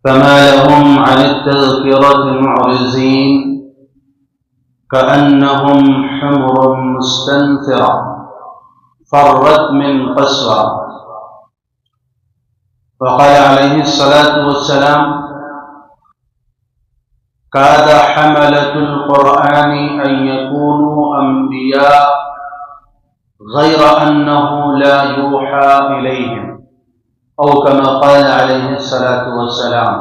فما لهم عن التذكرة معرضين كأنهم حمر مستنفرة فرت من قسورة. وقال عليه الصلاة والسلام: كاد حملة القرآن أن يكونوا أنبياء غير أنه لا يوحى إليهم، أو كما قال عليه الصلاة والسلام.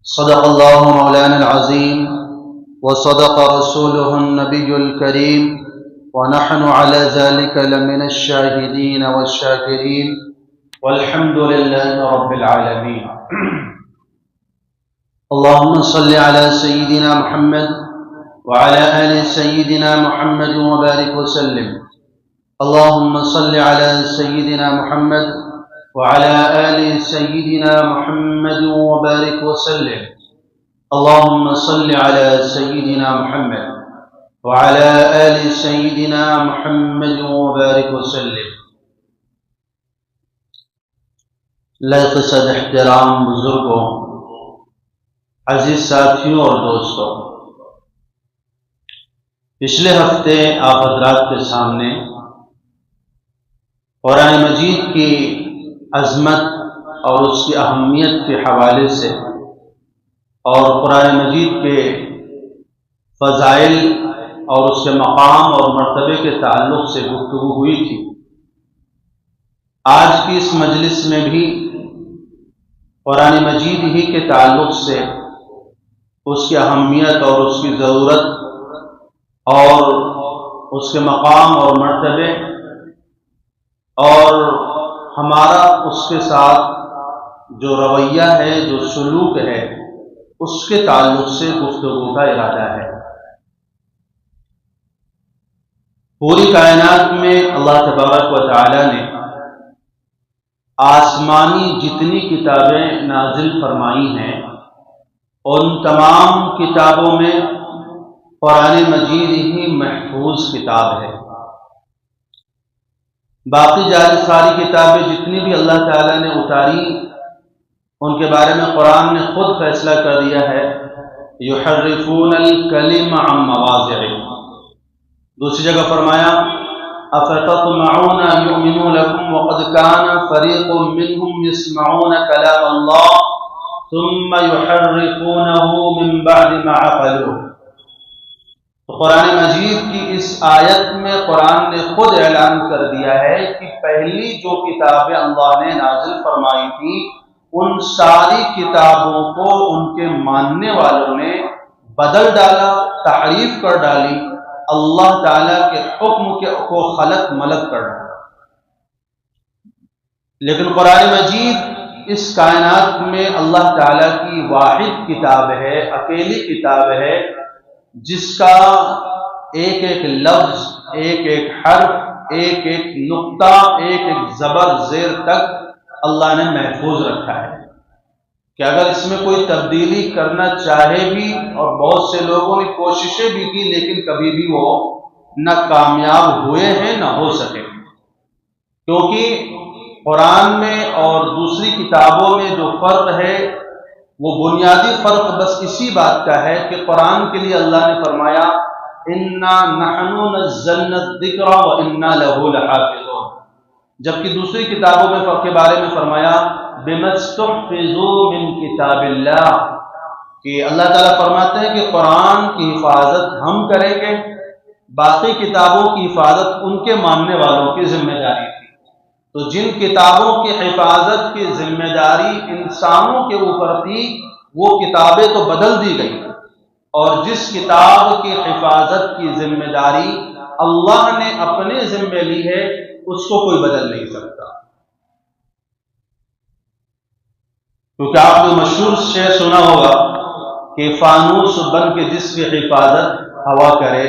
صدق الله مولانا العظيم وصدق رسوله النبي الكريم، ونحن على ذلك لمن الشاهدين والشاكرين، والحمد لله رب العالمين. اللهم صل على سيدنا محمد وعلى آل سيدنا محمد وبارك وسلم. اللهم صل على سيدنا محمد وعلى آل سيدنا محمد وبارك وسلم. اللهم صل على سيدنا محمد وعلى آل سيدنا محمد وبارك وسلم. لائق احترام بزرگوں، عزیز ساتھیوں اور دوستوں، پچھلے ہفتے آپ حضرات کے سامنے قرآن مجید کی عظمت اور اس کی اہمیت کے حوالے سے اور قرآن مجید کے فضائل اور اس کے مقام اور مرتبے کے تعلق سے گفتگو ہوئی تھی. آج کی اس مجلس میں بھی قرآن مجید ہی کے تعلق سے اس کی اہمیت اور اس کی ضرورت اور اس کے مقام اور مرتبے اور ہمارا اس کے ساتھ جو رویہ ہے، جو سلوک ہے، اس کے تعلق سے گفتگو کا ارادہ ہے. پوری کائنات میں اللہ تبارک و تعالی نے آسمانی جتنی کتابیں نازل فرمائی ہیں، ان تمام کتابوں میں قرآن مجید ہی محفوظ کتاب ہے. باقی ساری کتابیں جتنی بھی اللہ تعالیٰ نے اتاری، ان کے بارے میں قرآن نے خود فیصلہ کر دیا ہے: یحرفون الکلم عن مواضعہ. دوسری جگہ فرمایا: افتطمعون ان یؤمنوا لکم وقد کان فریق منہم یسمعون کلام اللہ ثم یحرفونہ من بعد ما عقلوہ. تو قرآن مجید کی اس آیت میں قرآن نے خود اعلان کر دیا ہے کہ پہلی جو کتابیں اللہ نے نازل فرمائی تھی، ان ساری کتابوں کو ان کے ماننے والوں نے بدل ڈالا، تحریف کر ڈالی، اللہ تعالیٰ کے حکم کو خلط ملط کر ڈالا. لیکن قرآن مجید اس کائنات میں اللہ تعالیٰ کی واحد کتاب ہے، اکیلی کتاب ہے، جس کا ایک ایک لفظ، ایک ایک حرف، ایک ایک نقطہ، ایک ایک زبر زیر تک اللہ نے محفوظ رکھا ہے کہ اگر اس میں کوئی تبدیلی کرنا چاہے بھی، اور بہت سے لوگوں نے کوششیں بھی کی، لیکن کبھی بھی وہ نہ کامیاب ہوئے ہیں نہ ہو سکے. کیونکہ قرآن میں اور دوسری کتابوں میں جو فرق ہے، وہ بنیادی فرق بس اسی بات کا ہے کہ قرآن کے لیے اللہ نے فرمایا: انا نحن نزلنا الذکر وانا لہ لحافظون، جبکہ دوسری کتابوں میں کے بارے میں فرمایا: بما استحفظوا من کتاب اللہ، کہ اللہ تعالیٰ فرماتے ہیں کہ قرآن کی حفاظت ہم کریں گے، باقی کتابوں کی حفاظت ان کے ماننے والوں کی ذمہ داری تھی. تو جن کتابوں کی حفاظت کی ذمہ داری انسانوں کے اوپر تھی، وہ کتابیں تو بدل دی گئی، اور جس کتاب کی حفاظت کی ذمہ داری اللہ نے اپنے ذمہ لی ہے، اس کو کوئی بدل نہیں سکتا. کیونکہ آپ نے مشہور شعر سنا ہوگا کہ فانوس بن کے جس کی حفاظت ہوا کرے،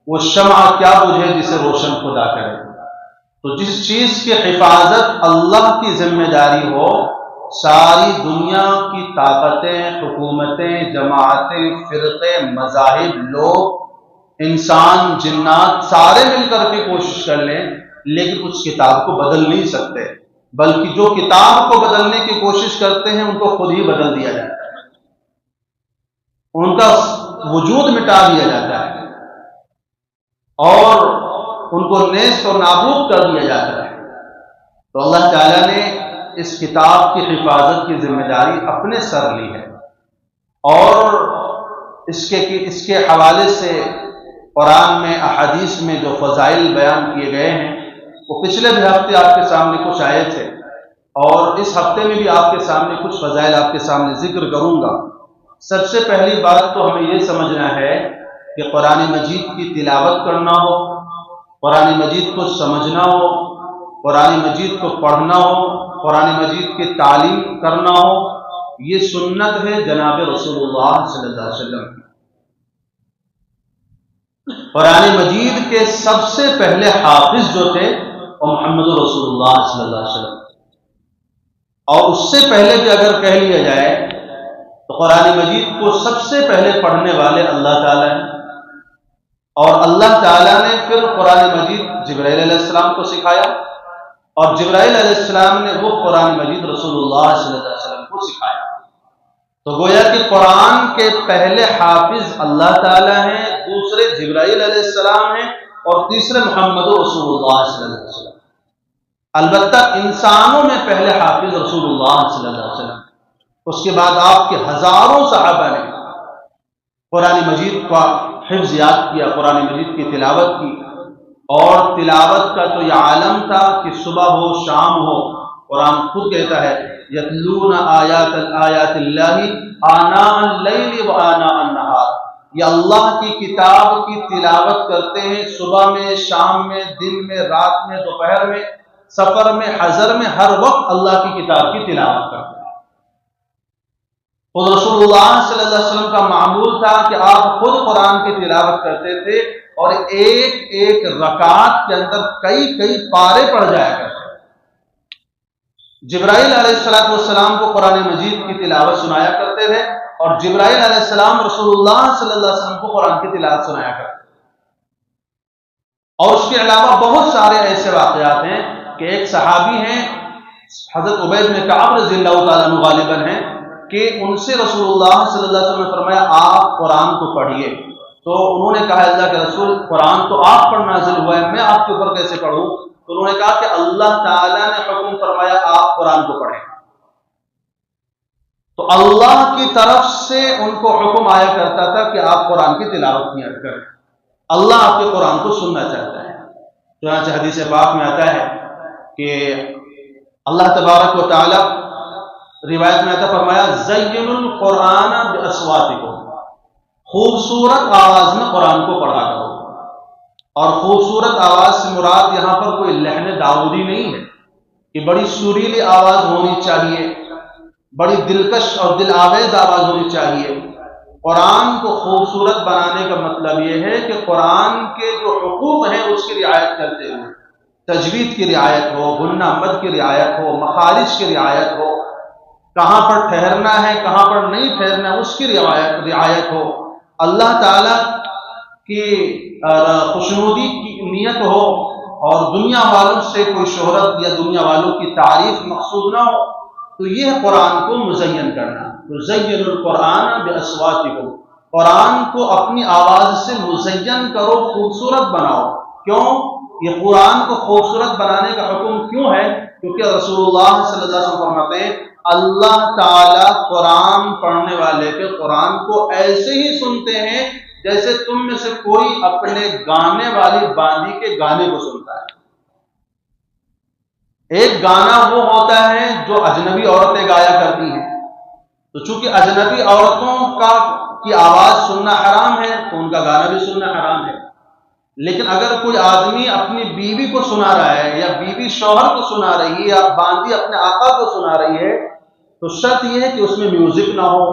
وہ شمع کیا بجھے جسے روشن خدا کرے. تو جس چیز کی حفاظت اللہ کی ذمہ داری ہو، ساری دنیا کی طاقتیں، حکومتیں، جماعتیں، فرقے، مذاہب، لوگ، انسان، جنات، سارے مل کر کے کوشش کر لیں، لیکن اس کتاب کو بدل نہیں سکتے. بلکہ جو کتاب کو بدلنے کی کوشش کرتے ہیں ان کو خود ہی بدل دیا جاتا ہے، ان کا وجود مٹا دیا جاتا ہے اور ان کو نیست اور نابود کر دیا جاتا ہے۔ تو اللہ تعالیٰ نے اس کتاب کی حفاظت کی ذمہ داری اپنے سر لی ہے، اور اس کے حوالے سے قرآن میں احادیث میں جو فضائل بیان کیے گئے ہیں وہ پچھلے بھی ہفتے آپ کے سامنے کچھ آئے تھے، اور اس ہفتے میں بھی آپ کے سامنے کچھ فضائل آپ کے سامنے ذکر کروں گا۔ سب سے پہلی بات تو ہمیں یہ سمجھنا ہے کہ قرآن مجید کی تلاوت کرنا ہو، قرآن مجید کو سمجھنا ہو، قرآن مجید کو پڑھنا ہو، قرآن مجید کی تعلیم کرنا ہو، یہ سنت ہے جناب رسول اللہ صلی اللہ علیہ وسلم کی۔ قرآن مجید کے سب سے پہلے حافظ جو تھے وہ محمد رسول اللہ صلی اللہ علیہ وسلم، اور اس سے پہلے بھی اگر کہہ لیا جائے تو قرآن مجید کو سب سے پہلے پڑھنے والے اللہ تعالیٰ ہیں، اور اللہ تعالیٰ نے پھر قرآن مجید جبرائیل علیہ السلام کو سکھایا، اور جبرائیل علیہ السلام نے وہ قرآن مجید رسول اللہ صلی اللہ علیہ وسلم کو سکھایا۔ تو گویا کہ قرآن کے پہلے حافظ اللہ تعالیٰ ہیں، دوسرے جبرائیل علیہ السلام ہیں، اور تیسرے محمد رسول اللہ صلی اللہ علیہ وسلم۔ البتہ انسانوں میں پہلے حافظ رسول اللہ صلی اللہ علیہ وسلم، اس کے بعد آپ کے ہزاروں صحابہ نے قرآن مجید کا حفظ یاد کیا، قرآن مجید کی تلاوت کی، اور تلاوت کا تو یہ عالم تھا کہ صبح ہو شام ہو، قرآن خود کہتا ہے یتلون آیات اللہ آناء اللیل و آناء النہار، یہ اللہ کی کتاب کی تلاوت کرتے ہیں صبح میں، شام میں، دن میں، رات میں، دوپہر میں، سفر میں، حضر میں، ہر وقت اللہ کی کتاب کی تلاوت کرتے ہیں۔ خود رسول اللہ صلی اللہ علیہ وسلم کا معمول تھا کہ آپ خود قرآن کی تلاوت کرتے تھے، اور ایک ایک رکعت کے اندر کئی پارے پڑھ جایا کرتے تھے۔ جبرائیل علیہ السلام کو قرآن مجید کی تلاوت سنایا کرتے تھے، اور جبرائیل علیہ السلام رسول اللہ صلی اللہ علیہ وسلم کو قرآن کی تلاوت سنایا کرتے تھے۔ اور اس کے علاوہ بہت سارے ایسے واقعات ہیں کہ ایک صحابی ہیں حضرت عبید بن کعب رضی اللہ تعالیٰ عنہ غالباً ہیں، کہ ان سے رسول اللہ صلی اللہ علیہ وسلم نے فرمایا آپ قرآن کو پڑھیے، تو انہوں نے کہا اللہ کے رسول قرآن تو آپ پر نازل ہوا ہے، میں آپ کے اوپر کیسے پڑھوں؟ تو انہوں نے کہا کہ اللہ تعالیٰ نے حکم فرمایا آپ قرآن کو پڑھیں۔ تو اللہ کی طرف سے ان کو حکم آیا کرتا تھا کہ آپ قرآن کی تلاوت کیا کریں، اللہ آپ کے قرآن کو سننا چاہتا ہے۔ چنانچہ حدیث پاک میں آتا ہے کہ اللہ تبارک و تعالی روایت میں آتا فرمایا زینوا القرآن باصواتکم، خوبصورت آواز میں قرآن کو پڑھا کرو، اور خوبصورت آواز سے مراد یہاں پر کوئی لحن داؤدی نہیں ہے کہ بڑی سریلی آواز ہونی چاہیے، بڑی دلکش اور دل آویز آواز ہونی چاہیے۔ قرآن کو خوبصورت بنانے کا مطلب یہ ہے کہ قرآن کے جو حقوق ہیں اس کی رعایت کرتے ہوئے، تجوید کی رعایت ہو، غنہ مد کی رعایت ہو، مخارج کی رعایت ہو، کہاں پر ٹھہرنا ہے کہاں پر نہیں ٹھہرنا اس کی رعایت ہو، اللہ تعالیٰ کی خوشنودی کی نیت ہو، اور دنیا والوں سے کوئی شہرت یا دنیا والوں کی تعریف مقصود نہ ہو، تو یہ ہے قرآن کو مزین کرنا۔ تزین القرآن باصواتکم، قرآن کو اپنی آواز سے مزین کرو، خوبصورت بناؤ۔ کیوں؟ یہ قرآن کو خوبصورت بنانے کا حکم کیوں ہے؟ کیونکہ رسول اللہ صلی اللہ علیہ وسلم فرماتے ہیں اللہ تعالیٰ قرآن پڑھنے والے کے قرآن کو ایسے ہی سنتے ہیں جیسے تم میں سے کوئی اپنے گانے والی باندی کے گانے کو سنتا ہے۔ ایک گانا وہ ہوتا ہے جو اجنبی عورتیں گایا کرتی ہیں، تو چونکہ اجنبی عورتوں کی آواز سننا حرام ہے تو ان کا گانا بھی سننا حرام ہے، لیکن اگر کوئی آدمی اپنی بیوی کو سنا رہا ہے، یا بیوی شوہر کو سنا رہی ہے، یا باندی اپنے آقا کو سنا رہی ہے، تو شرط یہ ہے کہ اس میں میوزک نہ ہو،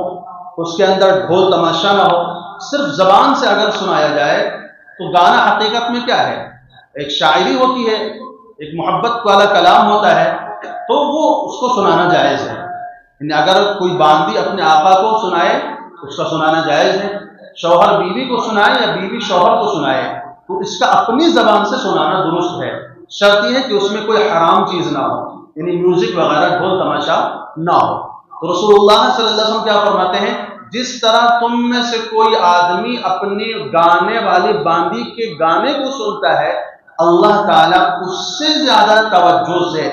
اس کے اندر ڈھول تماشا نہ ہو، صرف زبان سے اگر سنایا جائے تو گانا حقیقت میں کیا ہے؟ ایک شاعری ہوتی ہے، ایک محبت والا کلام ہوتا ہے، تو وہ اس کو سنانا جائز ہے۔ یعنی اگر کوئی باندی اپنے آقا کو سنائے اس کا سنانا جائز ہے، شوہر بیوی کو سنائے یا بیوی شوہر کو سنائے تو اس کا اپنی زبان سے سنانا درست ہے، شرط یہ ہے کہ اس میں کوئی حرام چیز نہ ہو۔ یعنی میوزک وغیرہ ڈھول تماشا نہ ہو۔ تو رسول اللہ صلی اللہ علیہ وسلم کیا فرماتے ہیں، جس طرح تم میں سے کوئی آدمی اپنی گانے والی باندی کے گانے کو سنتا ہے، اللہ تعالیٰ اس سے زیادہ توجہ سے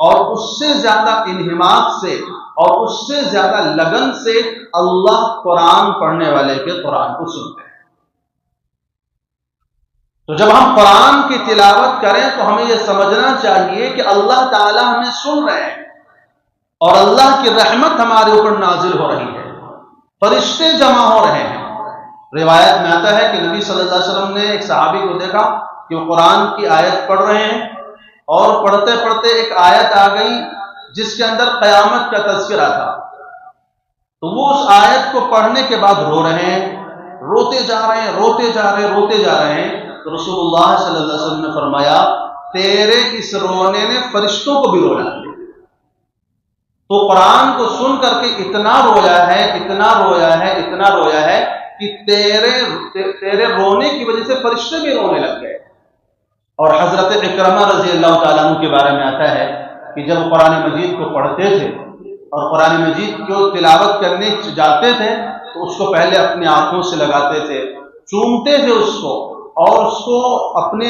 اور اس سے زیادہ انہماک سے اور اس سے زیادہ لگن سے اللہ قرآن پڑھنے والے کے قرآن کو سنتے ہیں۔ تو جب ہم قرآن کی تلاوت کریں تو ہمیں یہ سمجھنا چاہیے کہ اللہ تعالیٰ ہمیں سن رہے ہیں اور اللہ کی رحمت ہمارے اوپر نازل ہو رہی ہے، فرشتے جمع ہو رہے ہیں۔ روایت میں آتا ہے کہ نبی صلی اللہ علیہ وسلم نے ایک صحابی کو دیکھا کہ وہ قرآن کی آیت پڑھ رہے ہیں اور پڑھتے پڑھتے ایک آیت آ گئی جس کے اندر قیامت کا تذکرہ تھا، تو وہ اس آیت کو پڑھنے کے بعد رو رہے ہیں، روتے جا رہے ہیں، روتے جا رہے ہیں، روتے جا رہے ہیں۔ تو رسول اللہ صلی اللہ علیہ وسلم نے فرمایا، تیرے اس رونے نے فرشتوں کو بھی رولا دیا۔ تو قرآن کو سن کر کے اتنا رویا ہے، اتنا رویا ہے، اتنا رویا ہے کہ تیرے رونے کی وجہ سے فرشتے بھی رونے لگ گئے۔ اور حضرت اکرمہ رضی اللہ تعالیٰ عنہ کے بارے میں آتا ہے کہ جب قرآن مجید کو پڑھتے تھے اور قرآن مجید کو تلاوت کرنے جاتے تھے تو اس کو پہلے اپنی آنکھوں سے لگاتے تھے، چومتے تھے اس کو اور اس کو اپنے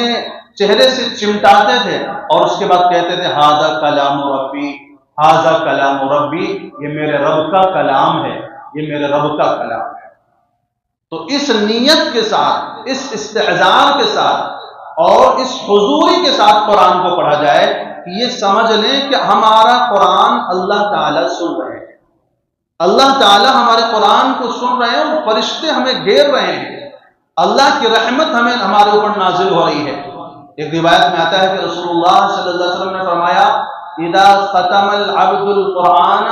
چہرے سے چمٹاتے تھے اور اس کے بعد کہتے تھے، ھذا کلام ربی، ھذا کلام ربی، یہ میرے رب کا کلام ہے، یہ میرے رب کا کلام ہے۔ تو اس نیت کے ساتھ، اس استحضار کے ساتھ اور اس حضوری کے ساتھ قرآن کو پڑھا جائے کہ یہ سمجھ لیں کہ ہمارا قرآن اللہ تعالیٰ سن رہے ہیں، اللہ تعالیٰ ہمارے قرآن کو سن رہے ہیں اور فرشتے ہمیں گھیر رہے ہیں، اللہ کی رحمت ہمارے اوپر نازل ہو رہی ہے۔ ایک روایت میں آتا ہے کہ رسول اللہ صلی اللہ علیہ وسلم نے فرمایا، اذا ختم العبد القرآن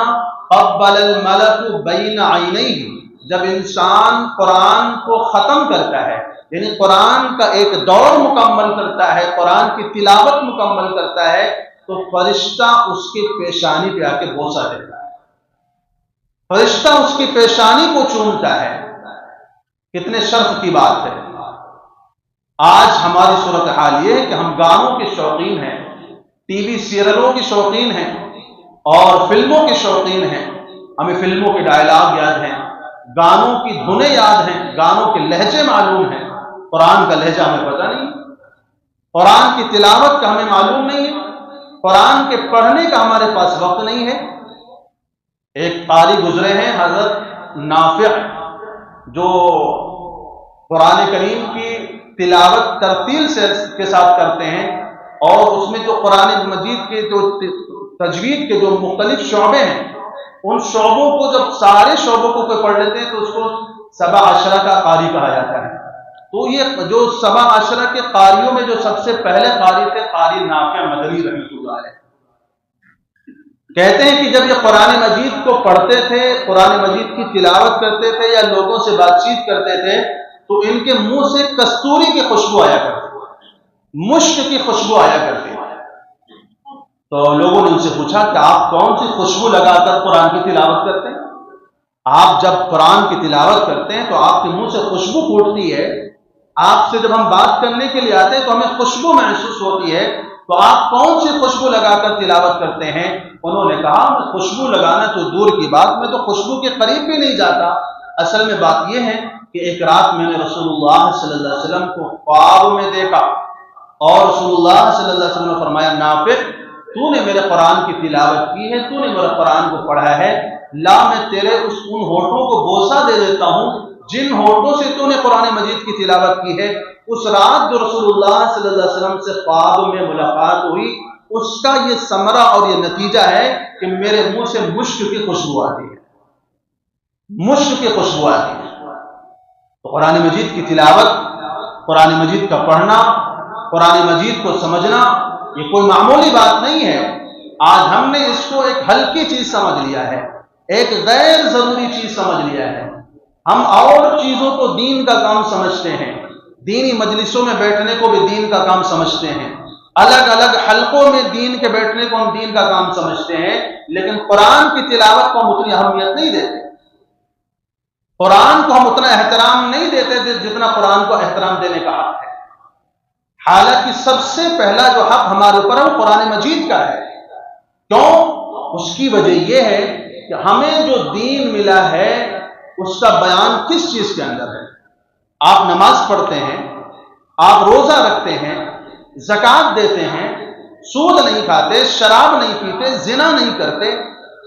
قبل الملک بین عینیہ، جب انسان قرآن کو ختم کرتا ہے، یعنی قرآن کا ایک دور مکمل کرتا ہے، قرآن کی تلاوت مکمل کرتا ہے، تو فرشتہ اس کی پیشانی پہ آ کے بوسہ دیتا ہے، فرشتہ اس کی پیشانی کو چومتا ہے۔ کتنے شرف کی بات ہے۔ آج ہماری صورتحال یہ ہے کہ ہم گانوں کے شوقین ہیں، ٹی وی سیریلوں کے شوقین ہیں اور فلموں کے شوقین ہیں، ہمیں فلموں کے ڈائلاگ یاد ہیں، گانوں کی دھنیں یاد ہیں، گانوں کے لہجے معلوم ہیں، قرآن کا لہجہ ہمیں پتہ نہیں، قرآن کی تلاوت کا ہمیں معلوم نہیں ہے، قرآن کے پڑھنے کا ہمارے پاس وقت نہیں ہے۔ ایک قاری گزرے ہیں حضرت نافع، جو قرآن کریم کی تلاوت ترتیل کے ساتھ کرتے ہیں اور اس میں جو قرآن مجید کے جو تجوید کے جو مختلف شعبے ہیں، ان شعبوں کو جب سارے شعبوں کو کوئی پڑھ لیتے ہیں تو اس کو سبع عشرہ کا قاری کہا جاتا ہے۔ تو یہ جو سبع عشرہ کے قاریوں میں جو سب سے پہلے قاری تھے، قاری نافع مدنی رحمۃ اللہ علیہ، کہتے ہیں کہ جب یہ قرآن مجید کو پڑھتے تھے، قرآن مجید کی تلاوت کرتے تھے یا لوگوں سے بات چیت کرتے تھے تو ان کے منہ سے کستوری کی خوشبو آیا کرتی، مشک کی خوشبو آیا کرتی۔ تو لوگوں نے ان سے پوچھا کہ آپ کون سی خوشبو لگا کر قرآن کی تلاوت کرتے ہیں؟ آپ جب قرآن کی تلاوت کرتے ہیں تو آپ کے منہ سے خوشبو پھوٹتی ہے، آپ سے جب ہم بات کرنے کے لیے آتے ہیں تو ہمیں خوشبو محسوس ہوتی ہے، تو آپ کون سی خوشبو لگا کر تلاوت کرتے ہیں؟ انہوں نے کہا، میں خوشبو لگانا تو دور کی بات، میں تو خوشبو کے قریب بھی نہیں جاتا۔ اصل میں بات یہ ہے کہ ایک رات میں نے رسول اللہ صلی اللہ علیہ وسلم کو خواب میں دیکھا اور رسول اللہ صلی اللہ علیہ وسلم نے فرمایا، نافع، تو نے میرے قرآن کی تلاوت کی ہے، تو نے میرے قرآن کو پڑھا ہے، لا میں تیرے ان ہوٹوں کو بوسہ دے دیتا ہوں جن ہوٹوں سے تو نے قرآن مجید کی تلاوت کی ہے۔ اس رات جو رسول اللہ صلی اللہ علیہ وسلم سے خواب میں ملاقات ہوئی، اس کا یہ ثمرہ اور یہ نتیجہ ہے کہ میرے منہ سے مشک کی خوشبو آتی ہے، مشک کی خوشبو آتی ہے۔ تو قرآن مجید کی تلاوت، قرآن مجید کا پڑھنا، قرآن مجید کو سمجھنا یہ کوئی معمولی بات نہیں ہے۔ آج ہم نے اس کو ایک ہلکی چیز سمجھ لیا ہے، ایک غیر ضروری چیز سمجھ لیا ہے۔ ہم اور چیزوں کو دین کا کام سمجھتے ہیں، دینی مجلسوں میں بیٹھنے کو بھی دین کا کام سمجھتے ہیں، الگ الگ حلقوں میں دین کے بیٹھنے کو ہم دین کا کام سمجھتے ہیں، لیکن قرآن کی تلاوت کو ہم اتنی اہمیت نہیں دیتے، قرآن کو ہم اتنا احترام نہیں دیتے جتنا قرآن کو احترام دینے کا حق ہے۔ حالانکہ سب سے پہلا جو حق ہمارے اوپر ہے وہ قرآن مجید کا ہے۔ کیوں؟ اس کی وجہ یہ ہے کہ ہمیں جو دین ملا ہے اس کا بیان کس چیز کے اندر ہے۔ آپ نماز پڑھتے ہیں، آپ روزہ رکھتے ہیں، زکوٰۃ دیتے ہیں، سود نہیں کھاتے، شراب نہیں پیتے، زنا نہیں کرتے،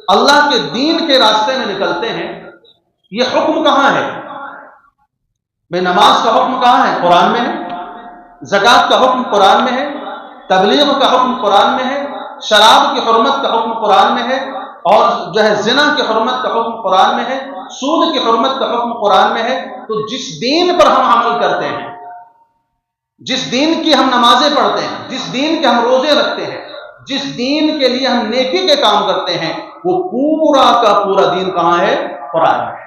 اللہ کے دین کے راستے میں نکلتے ہیں، یہ حکم کہاں ہے؟ بھئی نماز کا حکم کہاں ہے؟ قرآن میں ہے۔ زکوٰۃ کا حکم قرآن میں ہے، تبلیغ کا حکم قرآن میں ہے، شراب کی حرمت کا حکم قرآن میں ہے، اور جو ہے زنا کی حرمت کا حکم قرآن میں ہے، سود کی حرمت کا حکم قرآن میں ہے۔ تو جس دین پر ہم عمل کرتے ہیں، جس دین کی ہم نمازیں پڑھتے ہیں، جس دین کے ہم روزے رکھتے ہیں، جس دین کے لیے ہم نیکی کے کام کرتے ہیں، وہ پورا کا پورا دین کہاں ہے؟ قرآن میں ہے۔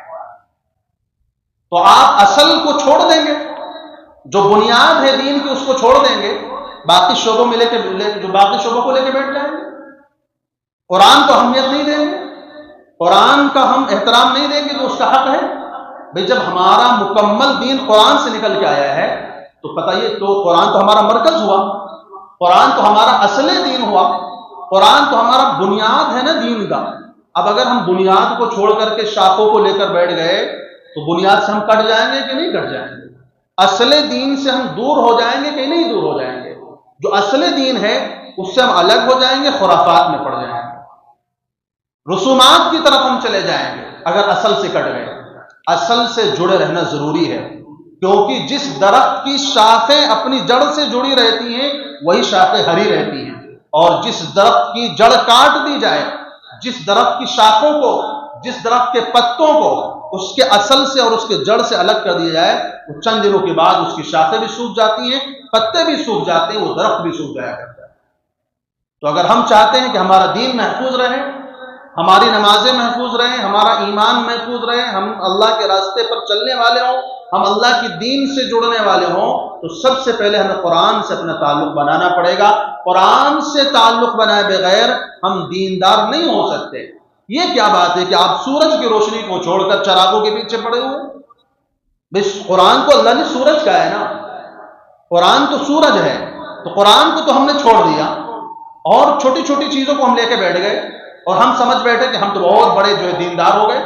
تو آپ اصل کو چھوڑ دیں گے، جو بنیاد ہے دین کی اس کو چھوڑ دیں گے، باقی شعبوں میں جو باقی شعبوں کو لے کے بیٹھ جائیں گے، قرآن کو اہمیت نہیں دیں گے، قرآن کا ہم احترام نہیں دیں گے تو اس کا حق ہے۔ بھئی جب ہمارا مکمل دین قرآن سے نکل کے آیا ہے تو بتائیے، تو قرآن تو ہمارا مرکز ہوا، قرآن تو ہمارا اصل دین ہوا، قرآن تو ہمارا بنیاد ہے نا دین کا۔ اب اگر ہم بنیاد کو چھوڑ کر کے شاخوں کو لے کر بیٹھ گئے تو بنیاد سے ہم کٹ جائیں گے کہ نہیں کٹ جائیں گے؟ اصل دین سے ہم دور ہو جائیں گے کہ نہیں دور ہو جائیں گے؟ جو اصل دین ہے اس سے ہم الگ ہو جائیں گے، خرافات میں پڑ جائیں گے، رسومات کی طرف ہم چلے جائیں گے اگر اصل سے کٹ گئے۔ اصل سے جڑے رہنا ضروری ہے، کیونکہ جس درخت کی شاخیں اپنی جڑ سے جڑی رہتی ہیں وہی شاخیں ہری رہتی ہیں، اور جس درخت کی جڑ کاٹ دی جائے، جس درخت کی شاخوں کو، جس درخت کے پتوں کو اس کے اصل سے اور اس کے جڑ سے الگ کر دیا جائے، وہ چند دنوں کے بعد اس کی شاخیں بھی سوکھ جاتی ہیں، پتے بھی سوکھ جاتے ہیں، وہ درخت بھی سوکھ جایا کرتا ہے۔ تو اگر ہم چاہتے ہیں کہ ہمارا دین محفوظ رہے، ہماری نمازیں محفوظ رہیں، ہمارا ایمان محفوظ رہے، ہم اللہ کے راستے پر چلنے والے ہوں، ہم اللہ کی دین سے جڑنے والے ہوں، تو سب سے پہلے ہمیں قرآن سے اپنا تعلق بنانا پڑے گا۔ قرآن سے تعلق بنائے بغیر ہم دیندار نہیں ہو سکتے۔ یہ کیا بات ہے کہ آپ سورج کی روشنی کو چھوڑ کر چراغوں کے پیچھے پڑے ہوئے؟ بس قرآن کو اللہ نے سورج کہا ہے نا، قرآن تو سورج ہے، تو قرآن کو تو ہم نے چھوڑ دیا اور چھوٹی چھوٹی چیزوں کو ہم لے کے بیٹھ گئے، اور ہم سمجھ بیٹھے کہ ہم تو بہت بڑے جو ہے دیندار ہو گئے،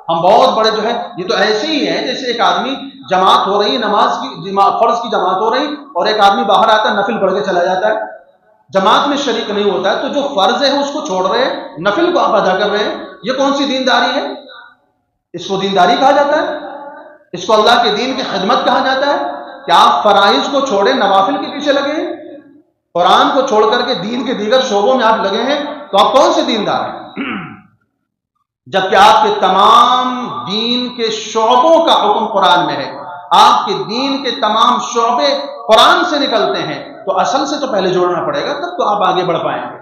ہم بہت بڑے جو ہے۔ یہ تو ایسے ہی ہے جیسے ایک آدمی جماعت ہو رہی، نماز کی فرض کی جماعت ہو رہی، اور ایک آدمی باہر آتا ہے نفل پڑھ کے چلا جاتا ہے، جماعت میں شریک نہیں ہوتا ہے، تو جو فرض ہے اس کو چھوڑ رہے ہیں، نفل کو آپ ادا کر رہے ہیں، یہ کون سی دینداری ہے؟ اس کو دینداری کہا جاتا ہے؟ اس کو اللہ کے دین کی خدمت کہا جاتا ہے؟ کہ آپ فرائض کو چھوڑے نوافل کے پیچھے لگے ہیں، قرآن کو چھوڑ کر کے دین کے دیگر شعبوں میں آپ لگے ہیں، تو آپ کون سے دیندار ہیں؟ جبکہ آپ کے تمام دین کے شعبوں کا حکم قرآن میں ہے، آپ کے دین کے تمام شعبے قرآن سے نکلتے ہیں، تو اصل سے تو پہلے جوڑنا پڑے گا، تب تو آپ آگے بڑھ پائیں گے۔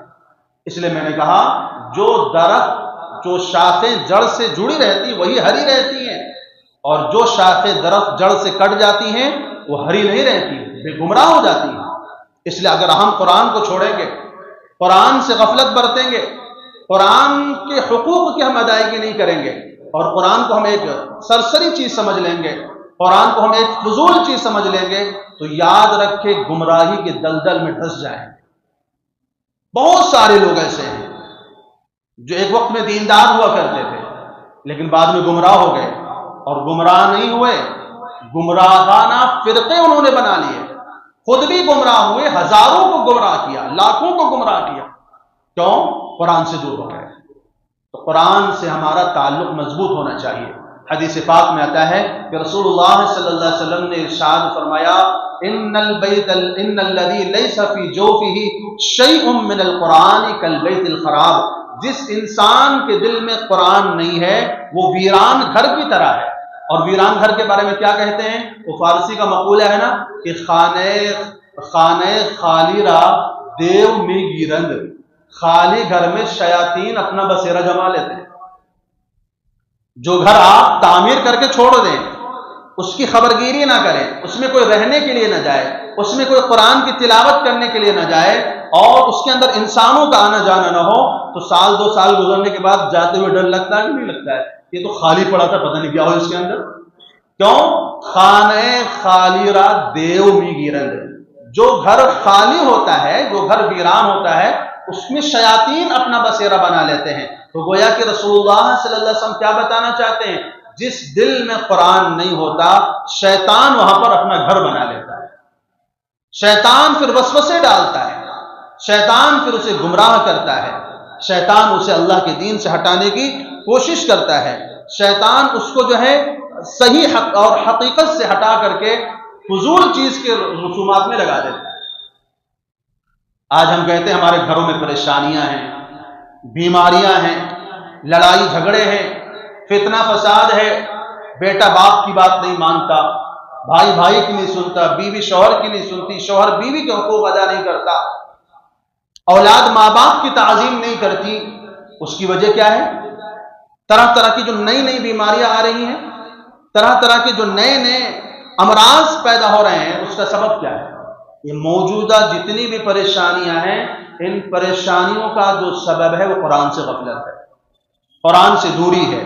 اس لیے میں نے کہا جو درخت، جو شاخیں جڑ سے جڑی رہتی وہی ہری رہتی ہیں، اور جو شاخیں درخت جڑ سے کٹ جاتی ہیں وہ ہری نہیں رہتی، بے گمراہ ہو جاتی ہیں۔ اس لیے اگر ہم قرآن کو چھوڑیں گے، قرآن سے غفلت برتیں گے، قرآن کے حقوق کی ہم ادائیگی نہیں کریں گے، اور قرآن کو ہم ایک سرسری چیز سمجھ لیں گے، قرآن کو ہم ایک فضول چیز سمجھ لیں گے، تو یاد رکھے گمراہی کے دلدل میں دھس جائیں گے۔ بہت سارے لوگ ایسے ہیں جو ایک وقت میں دیندار ہوا کرتے تھے لیکن بعد میں گمراہ ہو گئے، اور گمراہ نہیں ہوئے، گمراہانہ فرقے انہوں نے بنا لیے، خود بھی گمراہ ہوئے، ہزاروں کو گمراہ کیا، لاکھوں کو گمراہ کیا۔ کیوں؟ قرآن سے دور ہو گئے۔ تو قرآن سے ہمارا تعلق مضبوط ہونا چاہیے۔ حدیث پاک میں آتا ہے کہ رسول اللہ صلی اللہ علیہ وسلم نے ارشاد فرمایا، ان الذی لیس فی جوفہ شیء من القرآن کالبیت الخراب، جس انسان کے دل میں قرآن نہیں ہے وہ ویران گھر کی طرح ہے۔ اور ویران گھر کے بارے میں کیا کہتے ہیں؟ وہ فارسی کا مقولہ ہے نا کہ خانے خالی را دیو می گیرند، خالی گھر میں شیاطین اپنا بسیرا جما لیتے ہیں۔ جو گھر آپ تعمیر کر کے چھوڑ دیں، اس کی خبرگیری نہ کریں، اس میں کوئی رہنے کے لیے نہ جائے، اس میں کوئی قرآن کی تلاوت کرنے کے لیے نہ جائے، اور اس کے اندر انسانوں کا آنا جانا نہ ہو، تو سال دو سال گزرنے کے بعد جاتے ہوئے ڈر لگتا ہے کہ نہیں لگتا ہے؟ یہ تو خالی پڑا تھا، پتہ نہیں کیا ہو اس کے اندر۔ کیوں؟ خانے خالی را دیو می گیرند، جو گھر خالی ہوتا ہے، جو گھر ویران ہوتا ہے، اس میں شیاطین اپنا بسیرا بنا لیتے ہیں۔ تو گویا کہ رسول اللہ صلی اللہ علیہ وسلم کیا بتانا چاہتے ہیں؟ جس دل میں قرآن نہیں ہوتا، شیطان وہاں پر اپنا گھر بنا لیتا ہے، شیطان پھر وسوسے ڈالتا ہے، شیطان پھر اسے گمراہ کرتا ہے، شیطان اسے اللہ کے دین سے ہٹانے کی کوشش کرتا ہے، شیطان اس کو جو ہے صحیح حق اور حقیقت سے ہٹا کر کے فضول چیز کے رسومات میں لگا دیتا ہے۔ آج ہم کہتے ہیں ہمارے گھروں میں پریشانیاں ہیں، بیماریاں ہیں، لڑائی جھگڑے ہیں، فتنہ فساد ہے، بیٹا باپ کی بات نہیں مانتا، بھائی بھائی کی نہیں سنتا، بیوی شوہر کی نہیں سنتی، شوہر بیوی کے حقوق ادا نہیں کرتا، اولاد ماں باپ کی تعظیم نہیں کرتی۔ اس کی وجہ کیا ہے؟ طرح طرح کی جو نئی نئی بیماریاں آ رہی ہیں، طرح طرح کے جو نئے نئے امراض پیدا ہو رہے ہیں، اس کا سبب کیا ہے؟ یہ موجودہ جتنی بھی پریشانیاں ہیں، ان پریشانیوں کا جو سبب ہے وہ قرآن سے غفلت ہے، قرآن سے دوری ہے۔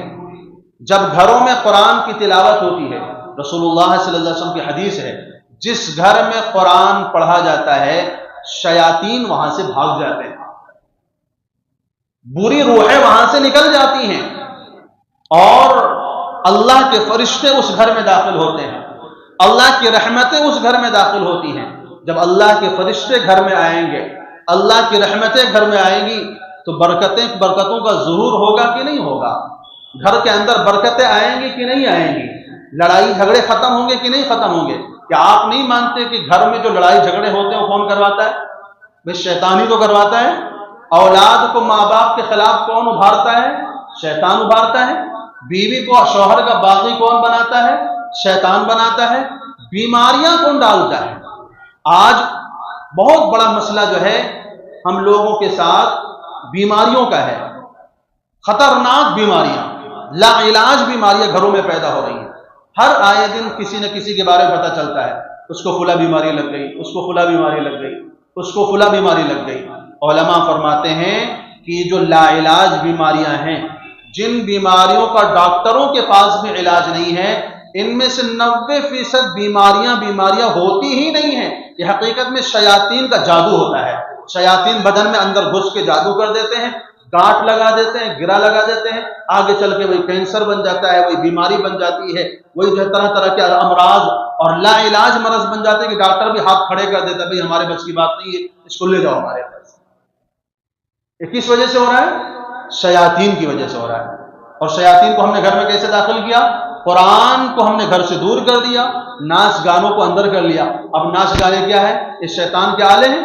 جب گھروں میں قرآن کی تلاوت ہوتی ہے، رسول اللہ صلی اللہ علیہ وسلم کی حدیث ہے، جس گھر میں قرآن پڑھا جاتا ہے شیاطین وہاں سے بھاگ جاتے ہیں، بری روحیں وہاں سے نکل جاتی ہیں، اور اللہ کے فرشتے اس گھر میں داخل ہوتے ہیں، اللہ کی رحمتیں اس گھر میں داخل ہوتی ہیں۔ جب اللہ کے فرشتے گھر میں آئیں گے، اللہ کی رحمتیں گھر میں آئیں گی، تو برکتوں کا ظہور ہوگا کہ نہیں ہوگا؟ گھر کے اندر برکتیں آئیں گی کہ نہیں آئیں گی؟ لڑائی جھگڑے ختم ہوں گے کہ نہیں ختم ہوں گے؟ کیا آپ نہیں مانتے کہ گھر میں جو لڑائی جھگڑے ہوتے ہیں وہ کون کرواتا ہے؟ بھئی شیطان ہی تو کرواتا ہے۔ اولاد کو ماں باپ کے خلاف کون ابھارتا ہے؟ شیطان ابھارتا ہے۔ بیوی کو شوہر کا باغی کون بناتا ہے؟ شیطان بناتا ہے۔ بیماریاں کون ڈالتا ہے؟ آج بہت بڑا مسئلہ جو ہے ہم لوگوں کے ساتھ بیماریوں کا ہے، خطرناک بیماریاں، لا علاج بیماریاں گھروں میں پیدا ہو رہی ہیں۔ ہر آئے دن کسی نہ کسی کے بارے میں پتہ چلتا ہے، اس کو فلاں بیماری لگ گئی، اس کو فلاں بیماری لگ گئی، اس کو فلاں بیماری لگ گئی۔ علماء فرماتے ہیں کہ یہ جو لا علاج بیماریاں ہیں، جن بیماریوں کا ڈاکٹروں کے پاس بھی علاج نہیں ہے، ان میں سے 90% بیماریاں ہوتی ہی نہیں ہیں۔ یہ حقیقت میں شیاطین کا جادو ہوتا ہے۔ شیاطین بدن میں اندر گھس کے جادو کر دیتے ہیں، گانٹ لگا دیتے ہیں، گرا لگا دیتے ہیں، آگے چل کے وہی کینسر بن جاتا ہے، وہی بیماری بن جاتی ہے، وہی جو ہے طرح طرح کے امراض اور لا علاج مرض بن جاتے ہیں کہ ڈاکٹر بھی ہاتھ کھڑے کر دیتا ہے، بھئی ہمارے بس کی بات نہیں ہے، اس کو لے جاؤ ہمارے پاس۔ یہ کس وجہ سے ہو رہا ہے؟ شیاطین کی وجہ سے ہو رہا ہے۔ اور شیاطین کو ہم نے گھر میں کیسے داخل کیا؟ قرآن کو ہم نے گھر سے دور کر دیا، ناچ گانوں کو اندر کر لیا۔ اب ناچ گانے کیا ہے؟ یہ شیطان کے آلے ہیں۔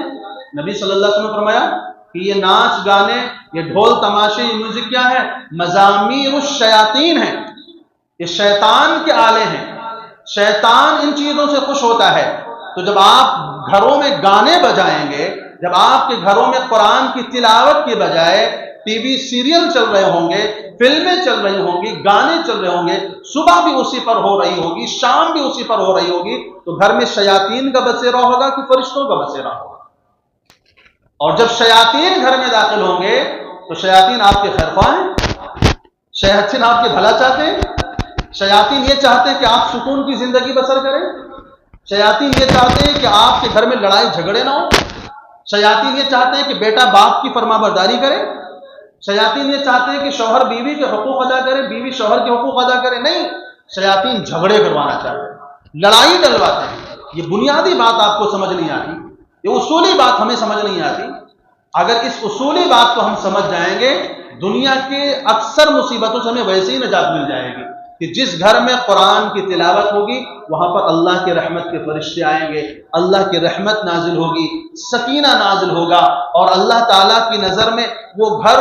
نبی صلی اللہ علیہ وسلم نے فرمایا کہ یہ ناچ گانے، یہ ڈھول تماشے، یہ میوزک کیا ہے؟ مزامیر الشیاطین ہیں، یہ شیطان کے آلے ہیں۔ شیطان ان چیزوں سے خوش ہوتا ہے۔ تو جب آپ گھروں میں گانے بجائیں گے، جب آپ کے گھروں میں قرآن کی تلاوت کے بجائے ٹی وی سیریل چل رہے ہوں گے، فلمیں چل رہی ہوں گی، گانے چل رہے ہوں گے، صبح بھی اسی پر ہو رہی ہوگی، شام بھی اسی پر ہو رہی ہوگی، تو گھر میں شیاطین کا بسیرا ہوگا کہ فرشتوں کا بسیرا ہوگا؟ اور جب شیاطین گھر میں داخل ہوں گے تو شیاطین آپ کے خیرخواہ ہیں، شیاطین آپ کے بھلا چاہتے ہیں، شیاطین یہ چاہتے ہیں کہ آپ سکون کی زندگی بسر کریں، شیاطین یہ چاہتے ہیں کہ آپ کے گھر میں لڑائی جھگڑے نہ ہو، شیاطین یہ چاہتے ہیں کہ بیٹا باپ کی فرما برداری کرے، شیاطین یہ چاہتے ہیں کہ شوہر بیوی کے حقوق ادا کرے، بیوی شوہر کے حقوق ادا کرے۔ نہیں، شیاطین جھگڑے کروانا چاہتے ہیں، لڑائی ڈلواتے ہیں۔ یہ بنیادی بات آپ کو سمجھ نہیں آتی، یہ اصولی بات ہمیں سمجھ نہیں آتی۔ اگر اس اصولی بات کو ہم سمجھ جائیں گے، دنیا کے اکثر مصیبتوں سے ہمیں ویسے ہی نجات مل جائے گی کہ جس گھر میں قرآن کی تلاوت ہوگی وہاں پر اللہ کے رحمت کے فرشتے آئیں گے، اللہ کی رحمت نازل ہوگی، سکینہ نازل ہوگا، اور اللہ تعالیٰ کی نظر میں وہ گھر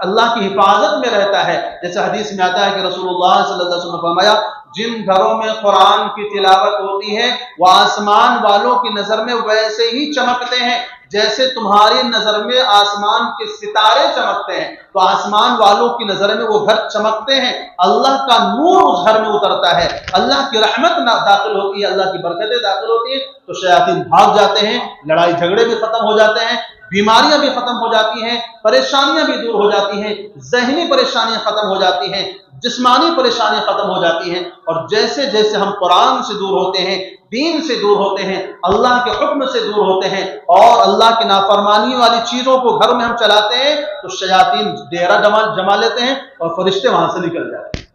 اللہ کی حفاظت میں رہتا ہے۔ جیسے حدیث میں آتا ہے کہ رسول اللہ صلی اللہ علیہ وسلم نے فرمایا، جن گھروں میں قرآن کی تلاوت ہوتی ہے وہ آسمان والوں کی نظر میں ویسے ہی چمکتے ہیں جیسے تمہاری نظر میں آسمان کے ستارے چمکتے ہیں، تو آسمان والوں کی نظر میں وہ گھر چمکتے ہیں، اللہ کا نور اس گھر میں اترتا ہے، اللہ کی رحمت داخل ہوتی ہے، اللہ کی برکتیں داخل ہوتی ہیں، تو شیاطین بھاگ جاتے ہیں، لڑائی جھگڑے بھی ختم ہو جاتے ہیں، بیماریاں بھی ختم ہو جاتی ہیں، پریشانیاں بھی دور ہو جاتی ہیں، ذہنی پریشانیاں ختم ہو جاتی ہیں، جسمانی پریشانیاں ختم ہو جاتی ہیں، اور جیسے جیسے ہم قرآن سے دور ہوتے ہیں، دین سے دور ہوتے ہیں، اللہ کے حکم سے دور ہوتے ہیں، اور اللہ کی نافرمانی والی چیزوں کو گھر میں ہم چلاتے ہیں، تو شیاطین ڈیرا جما لیتے ہیں اور فرشتے وہاں سے نکل جاتے ہیں۔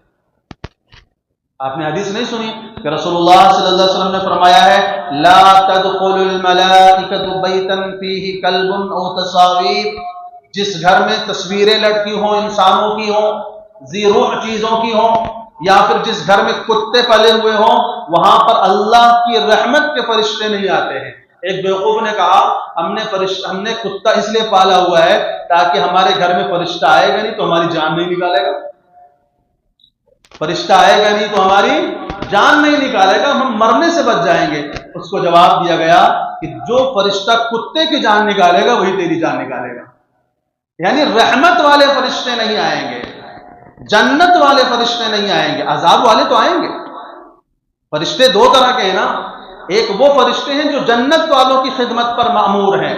آپ نے حدیث نہیں سنی کہ رسول اللہ صلی اللہ علیہ وسلم نے فرمایا ہے لا تدخل الملائکۃ بیتا فیہ کلب او تصاویر، جس گھر میں تصویریں لٹکی ہوں، انسانوں کی ہوں، ذی روح چیزوں کی ہوں، یا پھر جس گھر میں کتے پلے ہوئے ہوں، وہاں پر اللہ کی رحمت کے فرشتے نہیں آتے ہیں۔ ایک بیوقوف نے کہا ہم نے کتا اس لیے پالا ہوا ہے تاکہ ہمارے گھر میں فرشتہ آئے گا نہیں تو ہماری جان نہیں نکالے گا، فرشتہ آئے گا نہیں تو ہماری جان نہیں نکالے گا، ہم مرنے سے بچ جائیں گے۔ اس کو جواب دیا گیا کہ جو فرشتہ کتے کی جان نکالے گا وہی تیری جان نکالے گا، یعنی رحمت والے فرشتے نہیں آئیں گے، جنت والے فرشتے نہیں آئیں گے، عذاب والے تو آئیں گے۔ فرشتے دو طرح کے ہیں نا، ایک وہ فرشتے ہیں جو جنت والوں کی خدمت پر مأمور ہیں،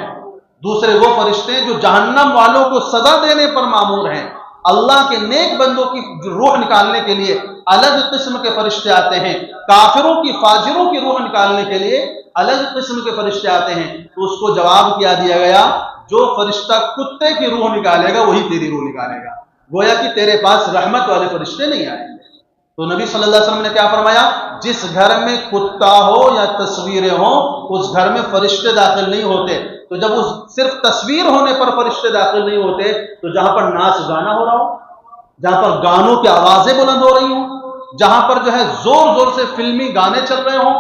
دوسرے وہ فرشتے ہیں جو جہنم والوں کو سزا دینے پر مأمور ہیں۔ اللہ کے نیک بندوں کی روح نکالنے کے لیے الگ قسم کے فرشتے آتے ہیں، کافروں کی فاجروں کی روح نکالنے کے لیے الگ قسم کے فرشتے آتے ہیں۔ تو اس کو جواب کیا دیا گیا جو فرشتہ کتے کی روح نکالے گا وہی تیری روح نکالے گا، گویا کہ تیرے پاس رحمت والے فرشتے نہیں آئیں گے۔ تو نبی صلی اللہ علیہ وسلم نے کیا فرمایا، جس گھر میں کتا ہو یا تصویریں ہوں اس گھر میں فرشتے داخل نہیں ہوتے۔ تو جب اس صرف تصویر ہونے پر فرشتے داخل نہیں ہوتے تو جہاں پر ناچ گانا ہو رہا ہو، جہاں پر گانوں کی آوازیں بلند ہو رہی ہوں، جہاں پر جو ہے زور زور سے فلمی گانے چل رہے ہوں،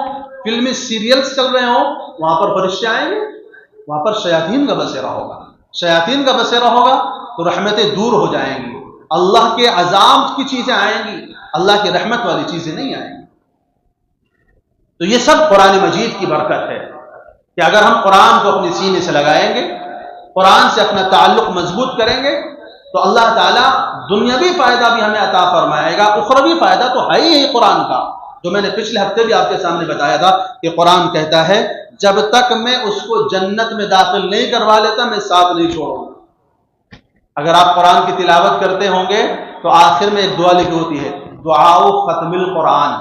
فلمی سیریلز چل رہے ہوں، وہاں پر فرشتے آئیں گے؟ وہاں پر شیاطین کا بسیرا ہوگا، شیاطین کا بسیرا ہوگا تو رحمتیں دور ہو جائیں گی، اللہ کے عذاب کی چیزیں آئیں گی، اللہ کی رحمت والی چیزیں نہیں آئیں گی۔ تو یہ سب قرآن مجید کی برکت ہے کہ اگر ہم قرآن کو اپنے سینے سے لگائیں گے، قرآن سے اپنا تعلق مضبوط کریں گے، تو اللہ تعالیٰ دنیاوی فائدہ بھی ہمیں عطا فرمائے گا، اخروی فائدہ تو ہے ہی قرآن کا، جو میں نے پچھلے ہفتے بھی آپ کے سامنے بتایا تھا کہ قرآن کہتا ہے جب تک میں اس کو جنت میں داخل نہیں کروا لیتا میں ساتھ نہیں چھوڑوں گا۔ اگر آپ قرآن کی تلاوت کرتے ہوں گے تو آخر میں ایک دعا لکھی ہوتی ہے دعاء ختم القرآن،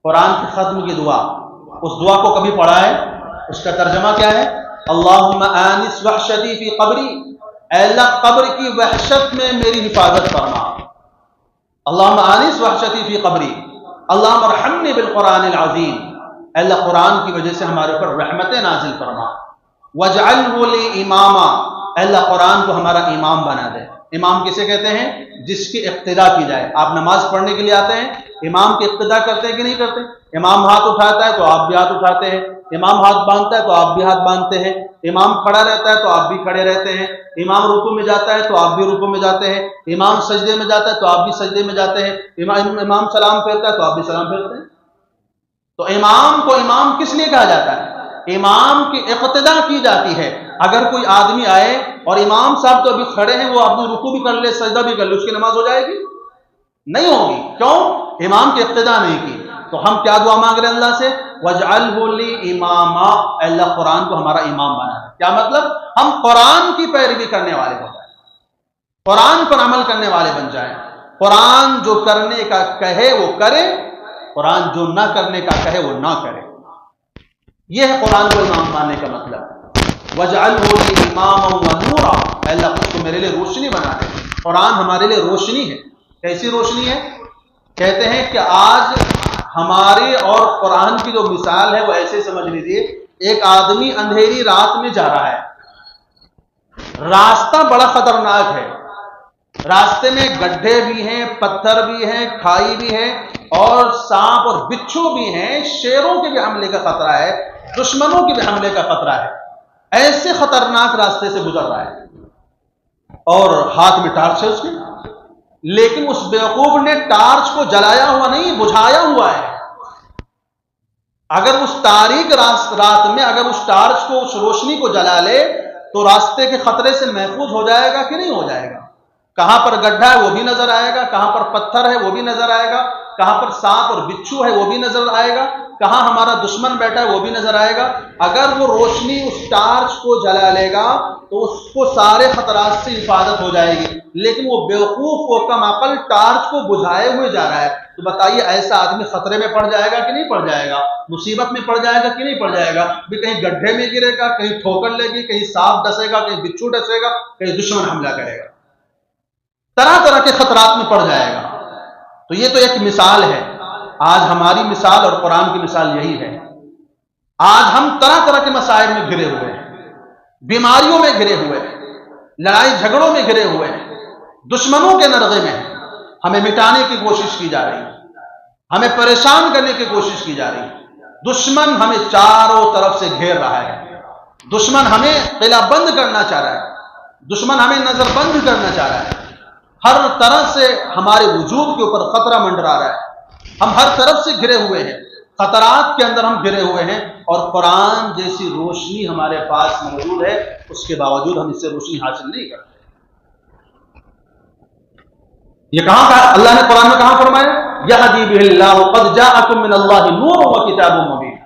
قرآن کی ختم کی دعا۔ اس دعا کو کبھی پڑھا ہے؟ اس کا ترجمہ کیا ہے؟ اللہم آنس وحشتی فی قبری، اے اللہ قبر کی وحشت میں میری حفاظت فرما، اللہم آنس وحشتی فی قبری، اللہم ارحمنی بالقرآن العظیم، اے اللہ قرآن کی وجہ سے ہمارے اوپر رحمتیں نازل فرما، واجعلہ لی اماما، اے اللہ قرآن کو ہمارا امام بنا دے۔ امام کسے کہتے ہیں؟ جس کی اقتداء کی جائے۔ آپ نماز پڑھنے کے لیے آتے ہیں، امام کی اقتداء کرتے ہیں کہ نہیں کرتے؟ امام ہاتھ اٹھاتا ہے تو آپ بھی ہاتھ اٹھاتے ہیں، امام ہاتھ باندھتا ہے تو آپ بھی ہاتھ باندھتے ہیں، امام کھڑا رہتا ہے تو آپ بھی کھڑے رہتے ہیں، امام رکوع میں جاتا ہے تو آپ بھی رکوع میں جاتے ہیں، امام سجدے میں جاتا ہے تو آپ بھی سجدے میں جاتے ہیں، امام سلام پھیرتا ہے تو آپ بھی سلام پھیرتے ہیں۔ تو امام کو امام کس لیے کہا جاتا ہے؟ امام کی اقتداء کی جاتی ہے۔ اگر کوئی آدمی آئے اور امام صاحب تو ابھی کھڑے ہیں، وہ اپنی رکوع بھی کر لے سجدہ بھی کر لے، اس کی نماز ہو جائے گی؟ نہیں ہوگی۔ کیوں؟ امام کی اقتداء نہیں کی۔ تو ہم کیا دعا مانگ رہے ہیں اللہ سے؟ وَاجْعَلْهُ لِي إِمَامًا، اے اللہ قرآن کو ہمارا امام بنا دے۔ کیا مطلب؟ ہم قرآن کی پیروی کرنے والے ہو جائیں، قرآن پر عمل کرنے والے بن جائیں، قرآن جو کرنے کا کہے وہ کرے، قرآن جو نہ کرنے کا کہے وہ نہ کرے۔ یہ ہے قرآن کو امام ماننے کا مطلب۔ وَاجْعَلْهُ لِي إِمَامًا وَنُورًا، اے اللہ اس کو میرے لیے روشنی بنا دے۔ قرآن ہمارے لیے روشنی ہے۔ کیسی روشنی ہے؟ کہتے ہیں کہ آج ہماری اور قرآن کی جو مثال ہے وہ ایسے سمجھ لیجیے، ایک آدمی اندھیری رات میں جا رہا ہے، راستہ بڑا خطرناک ہے، راستے میں گڈھے بھی ہیں، پتھر بھی ہیں، کھائی بھی ہے، اور سانپ اور بچھو بھی ہیں، شیروں کے بھی حملے کا خطرہ ہے، دشمنوں کے بھی حملے کا خطرہ ہے، ایسے خطرناک راستے سے گزر رہا ہے، اور ہاتھ میں ٹارچ ہے اس کے، لیکن اس بیوقوف نے ٹارچ کو جلایا ہوا نہیں، بجھایا ہوا ہے۔ اگر اس تاریک رات میں اگر اس ٹارچ کو، اس روشنی کو جلا لے تو راستے کے خطرے سے محفوظ ہو جائے گا کہ نہیں ہو جائے گا؟ کہاں پر گڈھا ہے وہ بھی نظر آئے گا، کہاں پر پتھر ہے وہ بھی نظر آئے گا، کہاں پر سانپ اور بچھو ہے وہ بھی نظر آئے گا، کہاں ہمارا دشمن بیٹھا ہے وہ بھی نظر آئے گا۔ اگر وہ روشنی اس ٹارچ کو جلا لے گا تو اس کو سارے خطرات سے حفاظت ہو جائے گی، لیکن وہ بیوقوف و کم عقل ٹارچ کو بجھائے ہوئے جا رہا ہے، تو بتائیے ایسا آدمی خطرے میں پڑ جائے گا کہ نہیں پڑ جائے گا، مصیبت میں پڑ جائے گا کہ نہیں پڑ جائے گا؟ بھی کہیں گڈھے میں گرے گا، کہیں ٹھوکر لے گی، کہیں سانپ ڈسے گا، کہیں بچھو ڈسے گا، کہیں دشمن حملہ کرے گا، طرح طرح کے خطرات میں پڑ جائے گا۔ تو یہ تو ایک مثال ہے۔ آج ہماری مثال اور قرآن کی مثال یہی ہے۔ آج ہم طرح طرح کے مسائل میں گھرے ہوئے ہیں، بیماریوں میں گھرے ہوئے ہیں، لڑائی جھگڑوں میں گھرے ہوئے ہیں، دشمنوں کے نرغے میں ہمیں مٹانے کی کوشش کی جا رہی ہے، ہمیں پریشان کرنے کی کوشش کی جا رہی ہے۔ دشمن ہمیں چاروں طرف سے گھیر رہا ہے، دشمن ہمیں قلعہ بند کرنا چاہ رہا ہے، دشمن ہمیں نظر بند کرنا چاہ رہا ہے، ہر طرح سے ہمارے وجود کے اوپر خطرہ منڈرا رہا ہے۔ ہم ہر طرف سے گھرے ہوئے ہیں، خطرات کے اندر ہم گھرے ہوئے ہیں، اور قرآن جیسی روشنی ہمارے پاس موجود ہے، اس کے باوجود ہم اس سے روشنی حاصل نہیں کرتے۔ یہ کہاں کہا اللہ نے قرآن میں کہاں فرمایا؟ یہدی بہ اللہ قد جاءکم من اللہ نور و کتاب مبین۔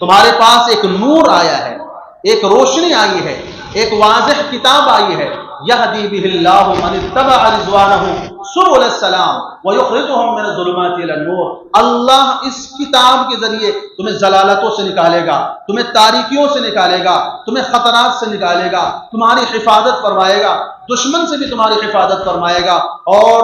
تمہارے پاس ایک نور آیا ہے، ایک روشنی آئی ہے، ایک واضح کتاب آئی ہے۔ یہدی بہ اللہ من اتبع رضوانہ سبل السلام ویخرجہم من الظلمات الی النور۔ اللہ اس کتاب کے ذریعے تمہیں ضلالتوں سے نکالے گا، تمہیں تاریکیوں سے نکالے گا، تمہیں خطرات سے نکالے گا، تمہاری حفاظت فرمائے گا، دشمن سے بھی تمہاری حفاظت فرمائے گا، اور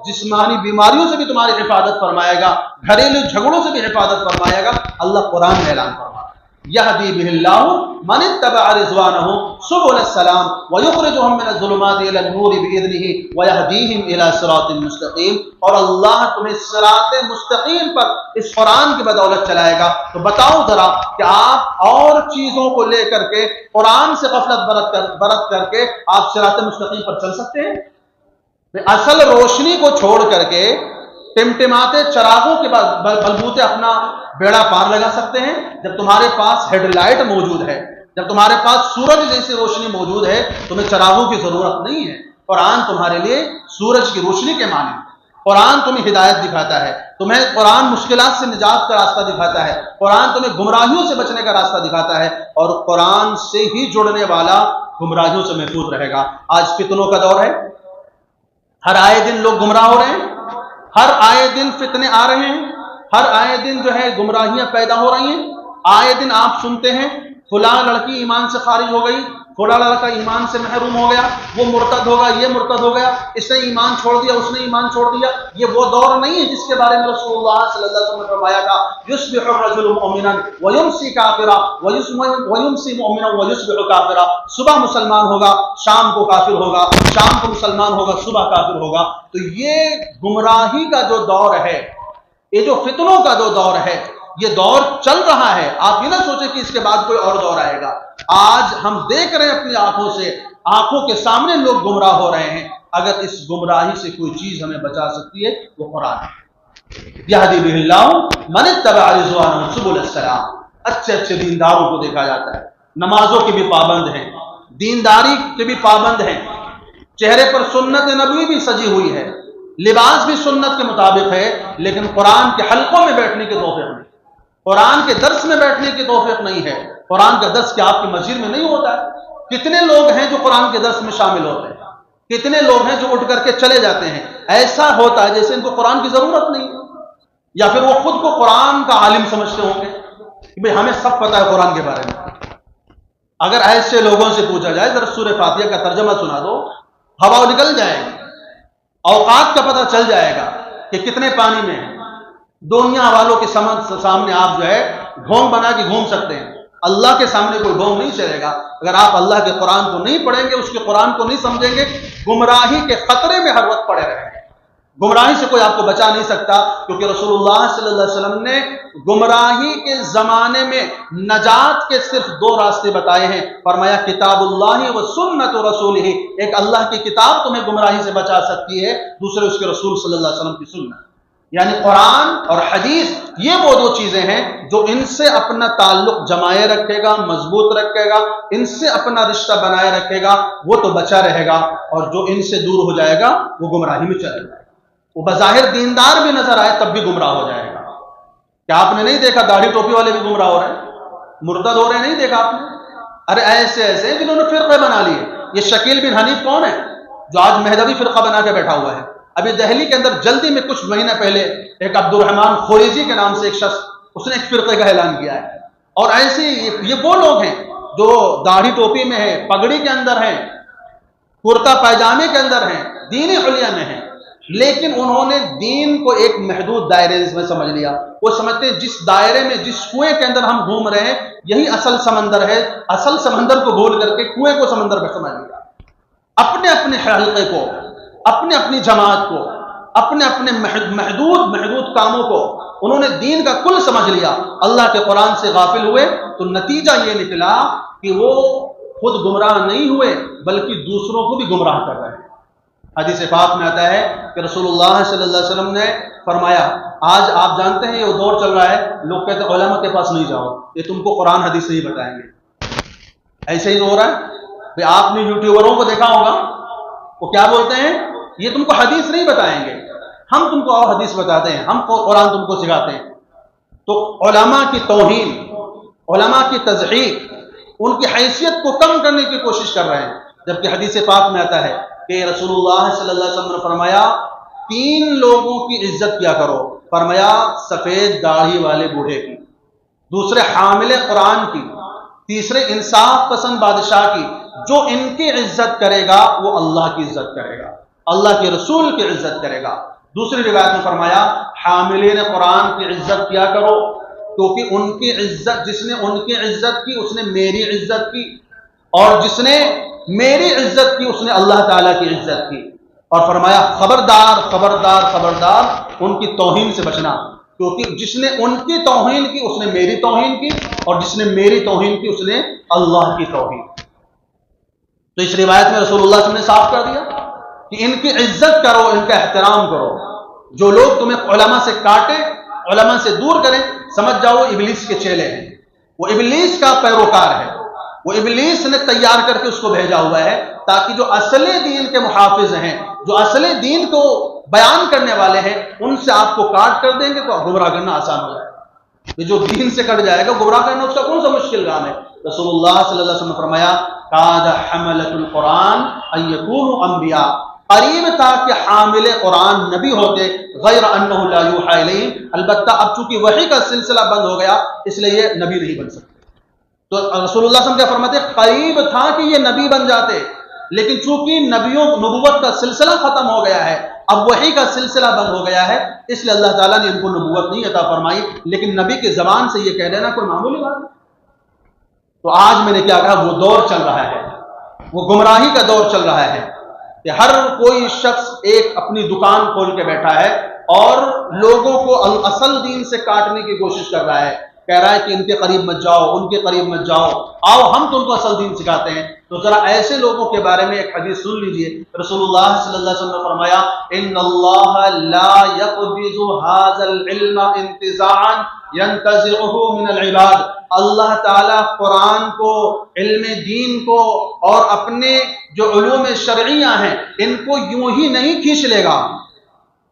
جسمانی بیماریوں سے بھی تمہاری حفاظت فرمائے گا، گھریلو جھگڑوں سے بھی حفاظت فرمائے گا۔ اللہ قرآن میں اعلان فرمایا یہدی بہ اللہ من اتبع رضوانہ سبل السلام ویخرجہم من الظلمات الی النور بإذنہ ویہدیہم الی صراط مستقیم۔ اور اللہ تمہیں صراط مستقیم پر اس قرآن کی بدولت چلائے گا۔ تو بتاؤ ذرا کہ آپ اور چیزوں کو لے کر کے قرآن سے غفلت برت کر کے آپ صراط مستقیم پر چل سکتے ہیں؟ اصل روشنی کو چھوڑ کر کے ٹمٹماتے چراغوں کے بلبوتے اپنا بیڑا پار لگا سکتے ہیں؟ جب تمہارے پاس ہیڈ لائٹ موجود ہے، جب تمہارے پاس سورج جیسی روشنی موجود ہے، تمہیں چراغوں کی ضرورت نہیں ہے۔ قرآن تمہارے لیے سورج کی روشنی کے مانند ہے۔ قرآن تمہیں ہدایت دکھاتا ہے، تمہیں قرآن مشکلات سے نجات کا راستہ دکھاتا ہے، قرآن تمہیں گمراہیوں سے بچنے کا راستہ دکھاتا ہے، اور قرآن سے ہی جڑنے والا گمراہیوں سے محفوظ رہے گا۔ آج فتنوں کا دور ہے، ہر آئے دن لوگ گمراہ ہو رہے ہیں، ہر آئے دن فتنے آ رہے ہیں، ہر آئے دن جو ہے گمراہیاں پیدا ہو رہی ہیں۔ آئے دن آپ سنتے ہیں فلاں لڑکی ایمان سے خارج ہو گئی، فلاں لڑکا ایمان سے محروم ہو گیا، وہ مرتد ہوگا، یہ مرتد ہو گیا، اس نے ایمان چھوڑ دیا، اس نے ایمان چھوڑ دیا۔ یہ وہ دور نہیں ہے جس کے بارے میں رسول اللہ صلی اللہ علیہ وسلم نے فرمایا تھا یصبح الرجل مؤمنا ویمسی کافرا ویمسی مؤمنا ویصبح کافرا۔ صبح مسلمان ہوگا، شام کو کافر ہوگا، شام کو مسلمان ہوگا، صبح کافر ہوگا۔ تو یہ گمراہی کا جو دور ہے، یہ جو فتنوں کا جو دور ہے، یہ دور چل رہا ہے۔ آپ یہ نہ سوچیں کہ اس کے بعد کوئی اور دور آئے گا۔ آج ہم دیکھ رہے ہیں اپنی آنکھوں سے، آنکھوں کے سامنے لوگ گمراہ ہو رہے ہیں۔ اگر اس گمراہی سے کوئی چیز ہمیں بچا سکتی ہے وہ قرآن ہے۔ یہدی بہ اللہ من اتبع رضوانہ سبل السلام۔ اچھے اچھے دینداروں کو دیکھا جاتا ہے، نمازوں کے بھی پابند ہیں، دینداری کے بھی پابند ہیں، چہرے پر سنت نبوی بھی سجی ہوئی ہے، لباس بھی سنت کے مطابق ہے، لیکن قرآن کے حلقوں میں بیٹھنے کی توفیق نہیں، قرآن کے درس میں بیٹھنے کی توفیق نہیں ہے۔ قرآن کا درس کیا آپ کی مسجد میں نہیں ہوتا ہے؟ کتنے لوگ ہیں جو قرآن کے درس میں شامل ہوتے ہیں، کتنے لوگ ہیں جو اٹھ کر کے چلے جاتے ہیں۔ ایسا ہوتا ہے جیسے ان کو قرآن کی ضرورت نہیں، یا پھر وہ خود کو قرآن کا عالم سمجھتے ہوں گے کہ بھئی ہمیں سب پتہ ہے قرآن کے بارے میں۔ اگر ایسے لوگوں سے پوچھا جائے ذرا سورہ فاتحہ کا ترجمہ سنا دو، ہوا نکل جائے گی، اوقات کا پتہ چل جائے گا کہ کتنے پانی میں ہیں۔ دنیا والوں کے سامنے آپ جو ہے ڈھونگ بنا کے گھوم سکتے ہیں، اللہ کے سامنے کوئی ڈھونگ نہیں چلے گا اگر آپ اللہ کے قرآن کو نہیں پڑھیں گے، اس کے قرآن کو نہیں سمجھیں گے، گمراہی کے خطرے میں ہر وقت پڑے رہیں گے۔ گمراہی سے کوئی آپ کو بچا نہیں سکتا، کیونکہ رسول اللہ صلی اللہ علیہ وسلم نے گمراہی کے زمانے میں نجات کے صرف دو راستے بتائے ہیں۔ فرمایا کتاب اللہ و سنت رسولہ، ایک اللہ کی کتاب تمہیں گمراہی سے بچا سکتی ہے، دوسرے اس کے رسول صلی اللہ علیہ وسلم کی سنت۔ یعنی قرآن اور حدیث یہ وہ دو چیزیں ہیں جو ان سے اپنا تعلق جمائے رکھے گا، مضبوط رکھے گا، ان سے اپنا رشتہ بنائے رکھے گا، وہ تو بچا رہے گا، اور جو ان سے دور ہو جائے گا وہ گمراہی میں چلا جائے گا۔ وہ بظاہر دیندار بھی نظر آئے تب بھی گمراہ ہو جائے گا۔ کیا آپ نے نہیں دیکھا داڑھی ٹوپی والے بھی گمراہ ہو رہے ہیں، مرتد ہو رہے ہیں؟ نہیں دیکھا آپ نے؟ ارے ایسے ایسے جنہوں نے فرقے بنا لیے۔ یہ شکیل بن حنیف کون ہے جو آج مہدوی فرقہ بنا کے بیٹھا ہوا ہے؟ ابھی دہلی کے اندر جلدی میں کچھ مہینے پہلے ایک عبد الرحمان خوریزی کے نام سے ایک شخص، اس نے ایک فرقے کا اعلان کیا ہے۔ اور ایسے یہ وہ لوگ ہیں جو داڑھی ٹوپی میں ہیں، پگڑی کے اندر ہیں، کرتا پائجامے کے اندر ہیں، دینی حلیہ میں ہیں، لیکن انہوں نے دین کو ایک محدود دائرے میں سمجھ لیا۔ وہ سمجھتے ہیں جس دائرے میں، جس کنویں کے اندر ہم گھوم رہے ہیں یہی اصل سمندر ہے، اصل سمندر کو بھول کر کے کنویں کو سمندر میں سمجھ لیا۔ اپنے اپنے حلقے کو، اپنے اپنی جماعت کو، اپنے اپنے محدود کاموں کو انہوں نے دین کا کل سمجھ لیا، اللہ کے قرآن سے غافل ہوئے، تو نتیجہ یہ نکلا کہ وہ خود گمراہ نہیں ہوئے بلکہ دوسروں کو بھی گمراہ کر رہے ہیں۔ حدیث پاک میں آتا ہے کہ رسول اللہ صلی اللہ علیہ وسلم نے فرمایا، آج آپ جانتے ہیں یہ دور چل رہا ہے، لوگ کہتے ہیں علماء کے پاس نہیں جاؤ، یہ تم کو قرآن حدیث نہیں بتائیں گے۔ ایسے ہی تو ہو رہا ہے۔ آپ نے یوٹیوبروں کو دیکھا ہوگا، وہ کیا بولتے ہیں؟ یہ تم کو حدیث نہیں بتائیں گے، ہم تم کو اور حدیث بتاتے ہیں، ہم کو قرآن تم کو سکھاتے ہیں۔ تو علماء کی توہین، علماء کی تضحیق، ان کی حیثیت کو کم کرنے کی کوشش کر رہے ہیں، جبکہ حدیث پاک میں آتا ہے کہ رسول اللہ صلی اللہ علیہ وسلم نے فرمایا 3 لوگوں کی عزت کیا کرو۔ فرمایا سفید داڑھی والے بوڑھے کی، دوسرے حامل قرآن کی، تیسرے انصاف پسند بادشاہ کی۔ جو ان کی عزت کرے گا وہ اللہ کی عزت کرے گا، اللہ کے رسول کی عزت کرے گا۔ دوسری روایت میں فرمایا حاملین قرآن کی عزت کیا کرو، کیونکہ ان کی عزت، جس نے ان کی عزت کی اس نے میری عزت کی، اور جس نے میری عزت کی اس نے اللہ تعالیٰ کی عزت کی۔ اور فرمایا خبردار خبردار خبردار ان کی توہین سے بچنا، کیونکہ جس نے ان کی توہین کی اس نے میری توہین کی، اور جس نے میری توہین کی اس نے اللہ کی توہین کی۔ تو اس روایت میں رسول اللہ صلی اللہ علیہ وسلم نے صاف کر دیا کہ ان کی عزت کرو، ان کا احترام کرو۔ جو لوگ تمہیں علماء سے کاٹے، علماء سے دور کریں، سمجھ جاؤ وہ ابلیس کے چیلے ہیں، وہ ابلیس کا پیروکار ہے، وہ ابلیس نے تیار کر کے اس کو بھیجا ہوا ہے تاکہ جو اصل دین کے محافظ ہیں، جو اصل دین کو بیان کرنے والے ہیں، ان سے آپ کو کاٹ کر دیں گے تو گمراہ کرنا آسان ہو جائے گا۔ یہ جو دین سے کٹ جائے گا گمراہ کرنا اس کا کون سا مشکل کام ہے؟ رسول اللہ صلی اللہ علیہ وسلم نے فرمایا کاد حملۃ القرآن ان یکونوا انبیاء، قریب تھا کہ حامل قرآن نبی ہوتے، غیر انہ لا یوحی الیہم، البتہ اب چونکہ وحی کا سلسلہ بند ہو گیا اس لیے یہ نبی نہیں بن سکتے۔ تو رسول اللہ صلی اللہ علیہ وسلم کیا فرماتے؟ قریب تھا کہ یہ نبی بن جاتے، لیکن چونکہ نبوت کا سلسلہ ختم ہو گیا ہے، اب وحی کا سلسلہ بند ہو گیا ہے، اس لیے اللہ تعالیٰ نے ان کو نبوت نہیں عطا فرمائی۔ لیکن نبی کی زبان سے یہ کہہ لینا کوئی معمولی بات ہے۔ تو آج میں نے کیا کہا، وہ دور چل رہا ہے، وہ گمراہی کا دور چل رہا ہے کہ ہر کوئی شخص ایک اپنی دکان کھول کے بیٹھا ہے اور لوگوں کو اصل دین سے کاٹنے کی کوشش کر رہا ہے، کہہ رہا ہے کہ ان کے قریب مت جاؤ، ان کے قریب مت جاؤ، آؤ ہم تم کو اصل دین سکھاتے ہیں۔ تو ذرا ایسے لوگوں کے بارے میں ایک حدیث سن لیجئے۔ رسول اللہ صلی اللہ علیہ وسلم نے فرمایا ان اللہ لا يقبض هذا العلم انتزاعا ينتزعه من العباد، اللہ تعالیٰ قرآن کو، علم دین کو اور اپنے جو علوم شرعیہ ہیں ان کو یوں ہی نہیں کھینچ لے گا۔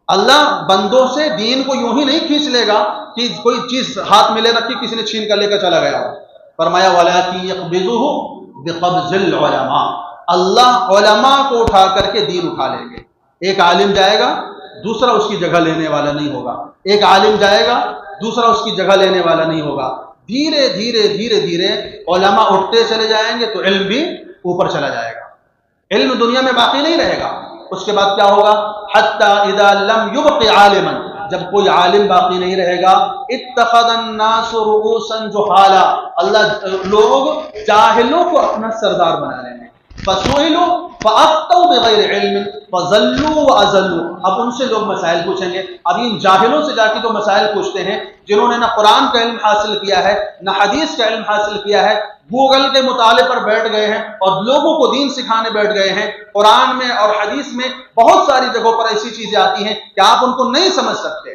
اللہ بندوں سے دین کو یوں ہی نہیں کھینچ لے گا کہ کوئی چیز ہاتھ میں لے رکھی کسی نے چھین کر لے کر چلا گیا۔ فرمایا وَلَٰكِن يَقْبِضُهُ بِقَبْضِ الْعُلَمَاءِ، اللہ علماء کو اٹھا کر کے دین اٹھا لیں گے۔ ایک عالم جائے گا دوسرا اس کی جگہ لینے والا نہیں ہوگا، ایک عالم جائے گا دوسرا اس کی جگہ لینے والا نہیں ہوگا۔ دھیرے دھیرے دھیرے دھیرے علماء اٹھتے چلے جائیں گے تو علم بھی اوپر چلا جائے گا، علم دنیا میں باقی نہیں رہے گا۔ اس کے بعد کیا ہوگا؟ حتی اذا لم یبق عالما، جب کوئی عالم باقی نہیں رہے گا، اتخذ الناس رؤوسا جہالا، اللہ لوگ جاہلوں کو اپنا سردار بنا لیں گے۔ فسئلوا فافتوا بغیر علم فضلوا واضلوا، اب ان سے لوگ مسائل پوچھیں گے۔ اب ان جاہلوں سے جا کے جو مسائل پوچھتے ہیں جنہوں نے نہ قرآن کا علم حاصل کیا ہے نہ حدیث کا علم حاصل کیا ہے، گوگل کے مطالعے پر بیٹھ گئے ہیں اور لوگوں کو دین سکھانے بیٹھ گئے ہیں۔ قرآن میں اور حدیث میں بہت ساری جگہوں پر ایسی چیزیں آتی ہیں کہ آپ ان کو نہیں سمجھ سکتے،